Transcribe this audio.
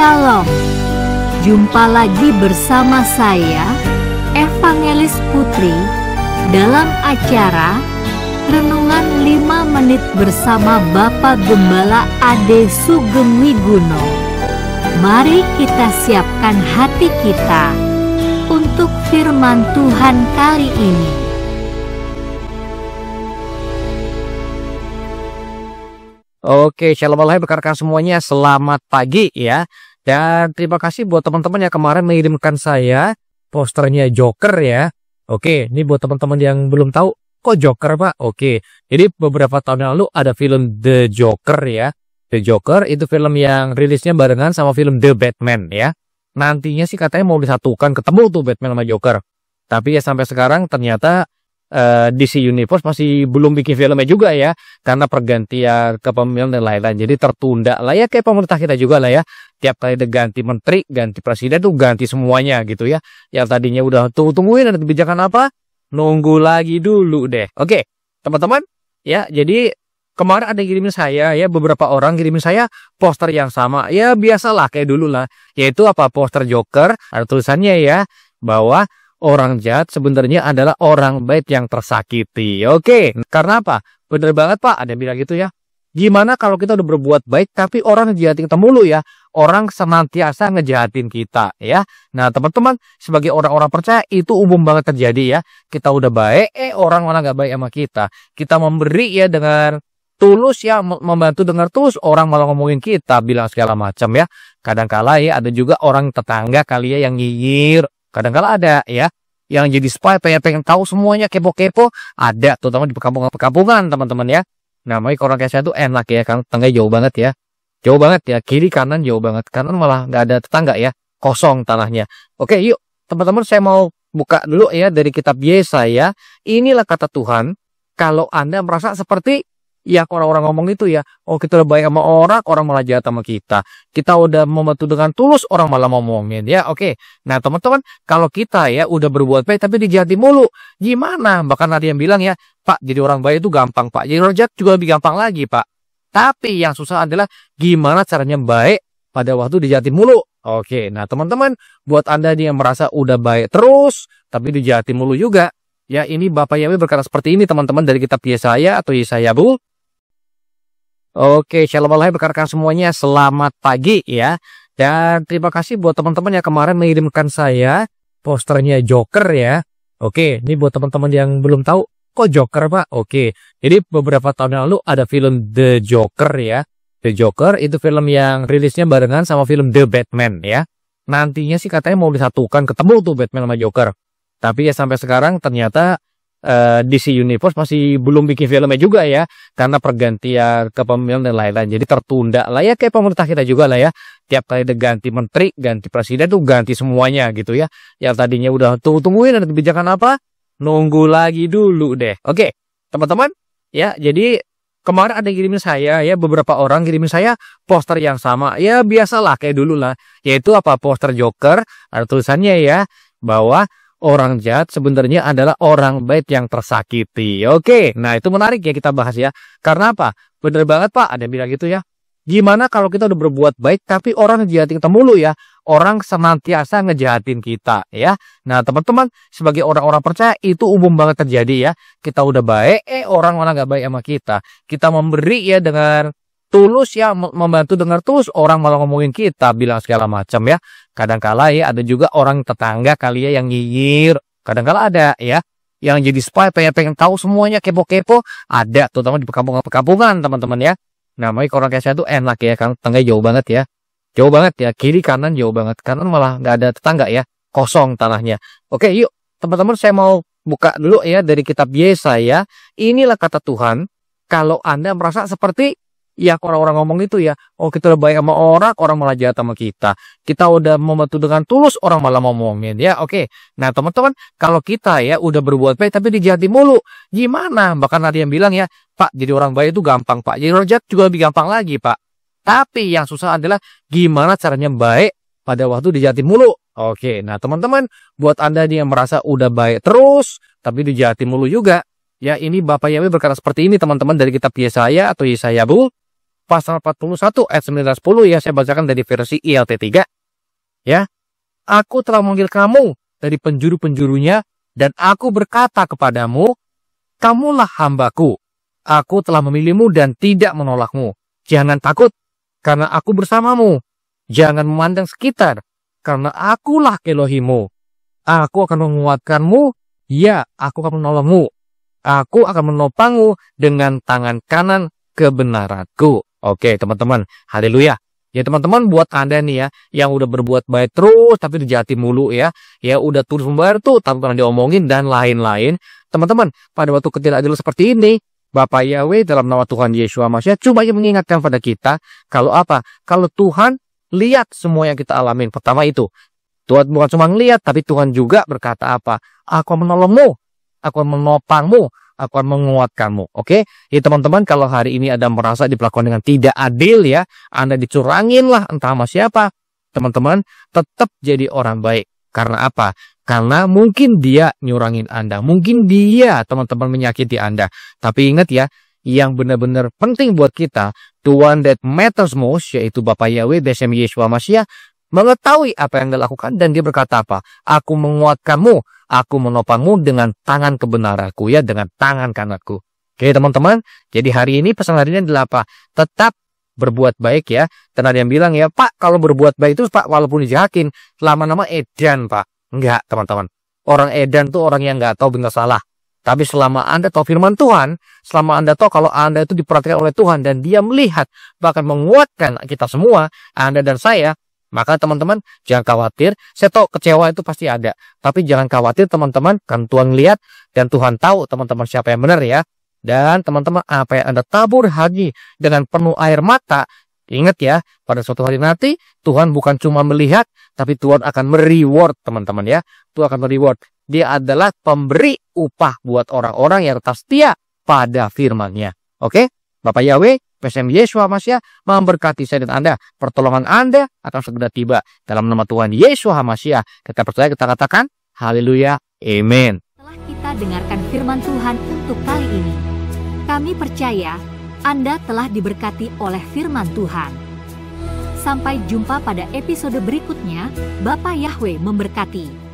Shalom. Jumpa lagi bersama saya, Evangelis Putri, dalam acara Renungan 5 Menit bersama Bapak Gembala Ade Sugeng Wiguno. Mari kita siapkan hati kita untuk firman Tuhan kali ini. Oke, shalom Alaikum rekan-rekan semuanya, selamat pagi ya. Dan terima kasih buat teman-teman yang kemarin mengirimkan saya posternya Joker ya. Oke, ini buat teman-teman yang belum tahu, kok Joker Pak? Oke, jadi beberapa tahun yang lalu ada film The Joker ya. The Joker itu film yang rilisnya barengan sama film The Batman ya. Nantinya sih katanya mau disatukan, ketemu tuh Batman sama Joker. Tapi ya sampai sekarang ternyata DC Universe masih belum bikin filmnya juga ya, karena pergantian kepemimpinan dan lain-lain. Jadi tertunda lah ya, kayak pemerintah kita juga lah ya. Tiap kali ada ganti menteri, ganti presiden tuh ganti semuanya gitu ya. Yang tadinya udah tungguin ada kebijakan apa, nunggu lagi dulu deh. Oke, teman-teman ya, jadi kemarin ada yang kirimin saya ya, beberapa orang kirimin saya poster yang sama. Ya biasalah kayak dulu lah, yaitu apa, poster Joker, ada tulisannya ya, bahwa orang jahat sebenarnya adalah orang baik yang tersakiti. Oke, karena apa? Bener banget Pak, ada yang bilang gitu ya. Gimana kalau kita udah berbuat baik tapi orang ngejahatin kita mulu ya? Orang senantiasa ngejahatin kita ya. Nah teman-teman, sebagai orang-orang percaya itu umum banget terjadi ya. Kita udah baik, orang malah gak baik sama kita. Kita memberi ya dengan tulus ya, membantu dengan tulus, orang malah ngomongin kita, bilang segala macam ya. Kadang-kala ya ada juga orang tetangga kali ya yang nyinyir. Kadang-kala ada ya yang jadi spy, pengen tahu semuanya, kepo-kepo, ada terutama di perkampungan teman-teman ya. Namanya orang kayak saya tuh enak ya, kan tetangganya jauh banget ya, jauh banget ya, kiri kanan jauh banget, kanan malah nggak ada tetangga ya, kosong tanahnya. Oke, yuk teman-teman, saya mau buka dulu ya dari kitab Yesaya. Inilah kata Tuhan, kalau Anda merasa seperti yang orang-orang ngomong itu ya, oh kita udah baik sama orang malah jahat sama kita. Kita udah membantu dengan tulus, orang malah ngomongin ya. Oke, nah teman-teman, kalau kita ya udah berbuat baik tapi dijahati mulu, gimana? Bahkan ada yang bilang ya, Pak, jadi orang baik itu gampang Pak, jadi orang jahat juga lebih gampang lagi Pak. Tapi yang susah adalah gimana caranya baik pada waktu dijahati mulu. Oke, nah teman-teman, buat Anda yang merasa udah baik terus tapi dijahati mulu juga, ya ini Bapak Yahweh berkata seperti ini teman-teman, dari kitab Yesaya atau Yesaya Bu. Oke, shalom Alaikum rekan-rekan semuanya, selamat pagi ya. Dan terima kasih buat teman-teman yang kemarin mengirimkan saya posternya Joker ya. Oke, ini buat teman-teman yang belum tahu, kok Joker Pak? Oke, jadi beberapa tahun yang lalu ada film The Joker ya. The Joker itu film yang rilisnya barengan sama film The Batman ya. Nantinya sih katanya mau disatukan, ketemu tuh Batman sama Joker. Tapi ya sampai sekarang ternyata DC Universe masih belum bikin filmnya juga ya, karena pergantian kepemimpinan dan lain-lain. Jadi tertunda lah ya, kayak pemerintah kita juga lah ya. Tiap kali ada ganti menteri, ganti presiden tuh ganti semuanya gitu ya. Yang tadinya udah tungguin ada kebijakan apa, nunggu lagi dulu deh. Oke, teman-teman ya, jadi kemarin ada yang kirimin saya ya, beberapa orang kirimin saya poster yang sama. Ya biasalah kayak dulu lah, yaitu apa, poster Joker, ada tulisannya ya, bahwa orang jahat sebenarnya adalah orang baik yang tersakiti. Oke, nah itu menarik ya kita bahas ya. Karena apa? Bener banget Pak, ada yang bilang gitu ya. Gimana kalau kita udah berbuat baik tapi orang ngejahatin kita mulu ya? Orang senantiasa ngejahatin kita ya. Nah teman-teman, sebagai orang-orang percaya itu umum banget terjadi ya. Kita udah baik, orang malah gak baik sama kita. Kita memberi ya dengan tulus ya, membantu dengan tulus, orang malah ngomongin kita, bilang segala macam ya. Kadang-kala ya ada juga orang tetangga kali ya yang nyinyir. Kadang-kala ada ya yang jadi spy, pengen tahu semuanya, kepo-kepo, ada terutama di perkampungan teman-teman ya. Namanya orang kayak saya tuh enak ya, kan tetangganya jauh banget ya, jauh banget ya, kiri kanan jauh banget, kanan malah nggak ada tetangga ya, kosong tanahnya. Oke, yuk teman-teman, saya mau buka dulu ya dari kitab Yesaya. Inilah kata Tuhan, kalau Anda merasa seperti ya orang-orang ngomong itu ya, oh kita udah baik sama orang malah jahat sama kita. Kita udah membantu dengan tulus, orang malah ngomongin ya. Oke, nah teman-teman, kalau kita ya udah berbuat baik tapi dijahati mulu, gimana? Bahkan ada yang bilang ya, Pak, jadi orang baik itu gampang Pak, jadi orang jahat juga lebih gampang lagi Pak. Tapi yang susah adalah gimana caranya baik pada waktu dijahati mulu. Oke, nah teman-teman, buat Anda yang merasa udah baik terus tapi dijahati mulu juga, ya ini Bapak Yahweh berkata seperti ini teman-teman, dari kitab Yesaya atau Yesaya Bu. pasal 41 ayat 9 dan 10 ya, saya bacakan dari versi ILT 3. Ya. Aku telah memanggil kamu dari penjuru-penjurunya dan aku berkata kepadamu, kamulah hambaku. Aku telah memilihmu dan tidak menolakmu. Jangan takut, karena aku bersamamu. Jangan memandang sekitar, karena akulah Elohimmu. Aku akan menguatkanmu, ya, aku akan menolongmu. Aku akan menopangmu dengan tangan kanan kebenaranku. Oke, teman-teman. Haleluya. Ya, teman-teman, buat Anda nih ya, yang udah berbuat baik terus, tapi dijati mulu ya. Ya, udah terus membayar tuh, tapi pernah diomongin, dan lain-lain. Teman-teman, pada waktu ketidakadilan seperti ini, Bapak Yahweh dalam nama Tuhan Yesus Masya cuma mengingatkan pada kita, kalau apa? Kalau Tuhan lihat semua yang kita alamin. Pertama itu, Tuhan bukan cuma ngeliat, tapi Tuhan juga berkata apa? Aku akan menolongmu, aku akan menopangmu, aku akan menguatkanmu. Oke? Ya teman-teman, kalau hari ini Anda merasa diperlakukan dengan tidak adil ya, Anda dicurangin lah entah sama siapa, teman-teman tetap jadi orang baik. Karena apa? Karena mungkin dia nyurangin Anda, mungkin dia teman-teman menyakiti Anda. Tapi ingat ya, yang benar-benar penting buat kita, the one that matters most, yaitu Bapak Yahweh, Besem Yeshua Mashiach, mengetahui apa yang dia lakukan, dan dia berkata apa? Aku menguatkanmu, aku menopangmu dengan tangan kebenaranku, ya, dengan tangan kananku. Oke teman-teman, jadi hari ini pesan hari ini adalah apa? Tetap berbuat baik ya. Dan ada yang bilang ya, Pak, kalau berbuat baik itu Pak, walaupun dijahatin, lama-lama edan Pak. Enggak teman-teman. Orang edan tuh orang yang nggak tahu benar salah. Tapi selama Anda tahu firman Tuhan, selama Anda tahu kalau Anda itu diperhatikan oleh Tuhan, dan dia melihat, bahkan menguatkan kita semua, Anda dan saya, maka teman-teman jangan khawatir. Saya tahu kecewa itu pasti ada. Tapi jangan khawatir teman-teman, kan Tuhan lihat, dan Tuhan tahu teman-teman siapa yang benar ya. Dan teman-teman, apa yang Anda tabur haji dengan penuh air mata, ingat ya, pada suatu hari nanti Tuhan bukan cuma melihat, tapi Tuhan akan mereward teman-teman ya. Tuhan akan mereward. Dia adalah pemberi upah buat orang-orang yang tetap setia pada firman-Nya. Oke? Bapak Yahweh, Besem Yeshua Mashiach memberkati saya dan Anda. Pertolongan Anda akan segera tiba. Dalam nama Tuhan Yeshua Mashiach, kita percaya, kita katakan, haleluya, amin. Setelah kita dengarkan firman Tuhan untuk kali ini, kami percaya Anda telah diberkati oleh firman Tuhan. Sampai jumpa pada episode berikutnya. Bapak Yahweh memberkati.